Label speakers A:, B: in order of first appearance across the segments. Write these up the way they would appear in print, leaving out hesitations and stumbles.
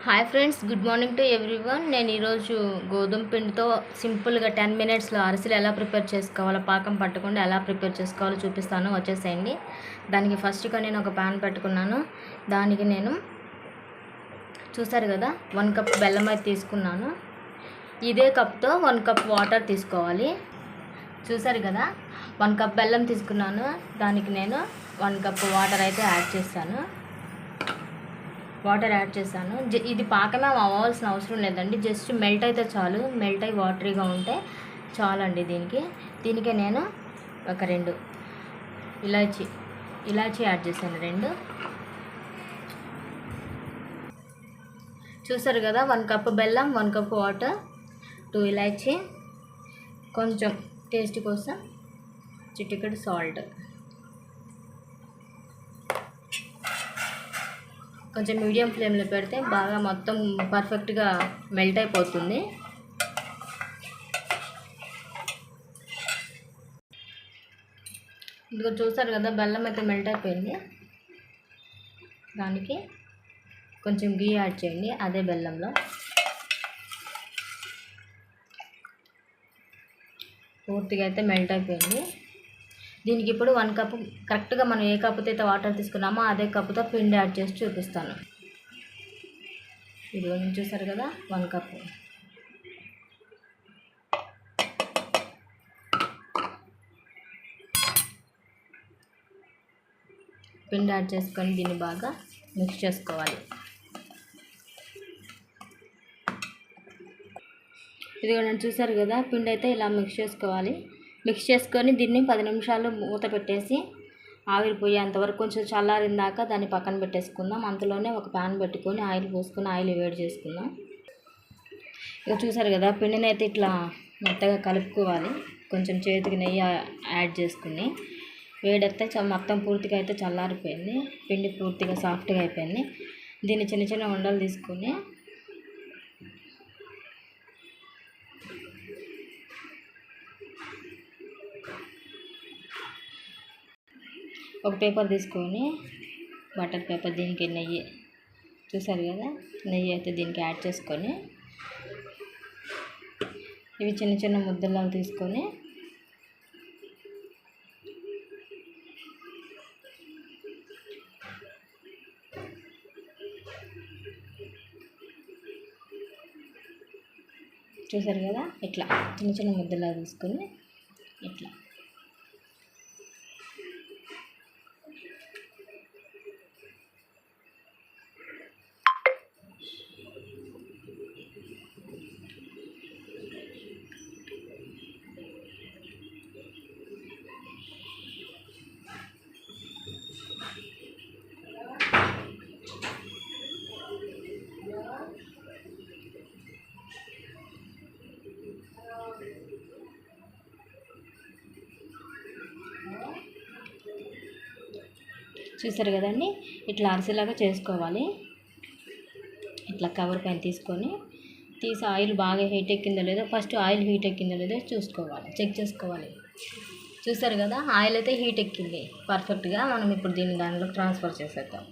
A: Hi friends, good morning to everyone. నేను ఈరోజు గోధుమ పిండితో సింపుల్గా 10 మినిట్స్లో అరిసెలు ఎలా ప్రిపేర్ చేసుకోవాలో, పాకం పట్టకుండా ఎలా ప్రిపేర్ చేసుకోవాలో చూపిస్తాను. వచ్చేసేయండి. దానికి ఫస్ట్గా నేను ఒక ప్యాన్ పెట్టుకున్నాను. దానికి నేను చూసారు కదా 1 కప్ బెల్లం అయితే తీసుకున్నాను. ఇదే కప్తో 1 కప్ వాటర్ తీసుకోవాలి. చూసారు కదా 1 కప్ బెల్లం తీసుకున్నాను. దానికి నేను 1 కప్ వాటర్ అయితే యాడ్ చేశాను. వాటర్ యాడ్ చేశాను. ఇది పాకమే అవ్వాల్సిన అవసరం లేదండి, జస్ట్ మెల్ట్ అయితే చాలు. మెల్ట్ అయ్యి వాటరీగా ఉంటే చాలండి. దీనికి నేను ఒక 2 ఇలాచీ యాడ్ చేశాను. 2 చూసారు కదా 1 కప్ బెల్లం, 1 కప్ వాటర్, 2 ఇలాచీ, కొంచెం టేస్ట్ కోసం చిటికెడు సాల్ట్. కొంచెం మీడియం ఫ్లేమ్లో పెడితే బాగా మొత్తం పర్ఫెక్ట్గా మెల్ట్ అయిపోతుంది. ఇదిగో చూసారు కదా బెల్లం అయితే మెల్ట్ అయిపోయింది. దానికి కొంచెం గీ యాడ్ చేయండి. అదే బెల్లంలో పూర్తిగా అయితే మెల్ట్ అయిపోయింది. దీనికి ఇప్పుడు 1 కప్ కరెక్ట్గా మనం ఏ కప్పుతో అయితే వాటర్ తీసుకున్నామో అదే కప్పుతో పిండి యాడ్ చేసి చూపిస్తాను. ఇది చూసారు కదా 1 కప్. పిండి యాడ్ చేసుకొని దీన్ని బాగా మిక్స్ చేసుకోవాలి. ఇది కూడా చూసారు కదా పిండి అయితే ఇలా మిక్స్ చేసుకోవాలి. మిక్స్ చేసుకొని దీన్ని 10 నిమిషాలు మూత పెట్టేసి ఆవిరి పోయేంతవరకు కొంచెం చల్లారిన దాకా దాన్ని పక్కన పెట్టేసుకుందాం. అంతలోనే ఒక ప్యాన్ పెట్టుకొని ఆయిల్ పోసుకొని ఆయిల్ వేడి చేసుకుందాం. ఇక చూసారు కదా పిండిని అయితే ఇట్లా మెత్తగా కలుపుకోవాలి. కొంచెం చేతికి నెయ్యి యాడ్ చేసుకుని వేడెత్తే మొత్తం పూర్తిగా అయితే చల్లారిపోయింది. పిండి పూర్తిగా సాఫ్ట్గా అయిపోయింది. దీన్ని చిన్న చిన్న ఉండలు తీసుకొని ఒక పేపర్ తీసుకొని బటర్ పేపర్, దీనికి నెయ్యి చూసారు కదా నెయ్యి అయితే దీనికి యాడ్ చేసుకొని ఇవి చిన్న చిన్న ముద్దలు తీసుకొని చూసారు కదా ఇట్లా చిన్న చిన్న ముద్దలా తీసుకొని ఇట్లా చూసారు కదండి ఇట్లా అరిసెలాగా చేసుకోవాలి. ఇట్లా కవర్ పైన తీసి ఆయిల్ బాగా హీట్ ఎక్కిందో లేదో, ఫస్ట్ ఆయిల్ హీట్ ఎక్కిందో లేదో చూసుకోవాలి, చెక్ చేసుకోవాలి. చూసారు కదా ఆయిల్ అయితే హీట్ ఎక్కింది పర్ఫెక్ట్గా. మనం ఇప్పుడు దీన్ని దానిలో ట్రాన్స్ఫర్ చేసేద్దాం.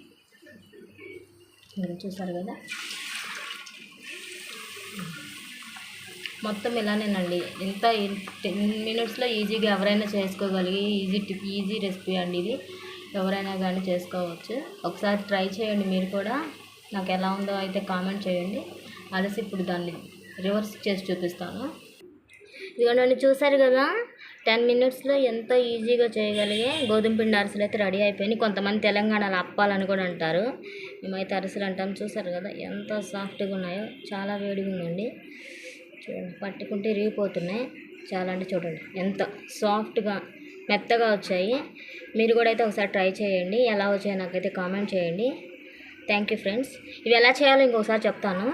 A: చూసారు కదా మొత్తం ఇలానేనండి. ఇంత 10 మినిట్స్లో ఈజీగా ఎవరైనా చేసుకోగలిగి ఈజీ రెసిపీ అండి ఇది. ఎవరైనా కానీ చేసుకోవచ్చు. ఒకసారి ట్రై చేయండి మీరు కూడా. నాకు ఎలా ఉందో అయితే కామెంట్ చేయండి. అలసి ఇప్పుడు దాన్ని రివర్స్ చేసి చూపిస్తాను. ఇదిగోండి చూసారు కదా 10 మినిట్స్లో ఎంతో ఈజీగా చేయగలిగే గోధుమ పిండి అరిసెలు అయితే రెడీ అయిపోయినాయి. కొంతమంది తెలంగాణలో అప్పాలని కూడా అంటారు, మేమైతే అరిసెలు అంటాం. చూసారు కదా ఎంత సాఫ్ట్గా ఉన్నాయో, చాలా వేడిగా ఉందండి. చూడండి పట్టుకుంటే ఇరిగిపోతున్నాయి. చాలా అంటే చూడండి ఎంత సాఫ్ట్గా మెత్తగా వచ్చాయి. మీరు కూడా అయితే ఒకసారి ట్రై చేయండి. ఎలా వచ్చాయో నాకైతే కామెంట్ చేయండి. Thank you friends. ఇవి ఎలా చేయాలో ఇంకొకసారి చెప్తాను.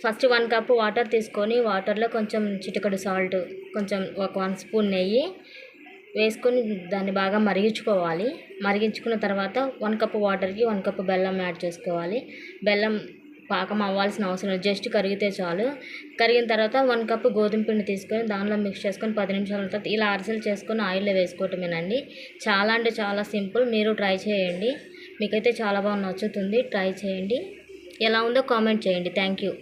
A: ఫస్ట్ 1 కప్ వాటర్ తీసుకొని వాటర్లో కొంచెం చిటికెడు సాల్ట్, కొంచెం ఒక 1 స్పూన్ నెయ్యి వేసుకొని దాన్ని బాగా మరిగించుకోవాలి. మరిగించుకున్న తర్వాత 1 కప్ వాటర్కి 1 కప్ బెల్లం యాడ్ చేసుకోవాలి. బెల్లం పాకం అవ్వాల్సిన అవసరం లేదు, జస్ట్ కరిగితే చాలు. కరిగిన తర్వాత 1 కప్ గోధుమ పిండి తీసుకొని దానిలో మిక్స్ చేసుకొని 10 నిమిషాల తర్వాత ఇలా అరిసెలు చేసుకొని ఆయిల్లో వేసుకోవటమేనండి. చాలా అంటే చాలా సింపుల్. మీరు ట్రై చేయండి, మీకైతే చాలా బాగా నచ్చుతుంది. ట్రై చేయండి. ఎలా ఉందో కామెంట్ చేయండి. Thank you.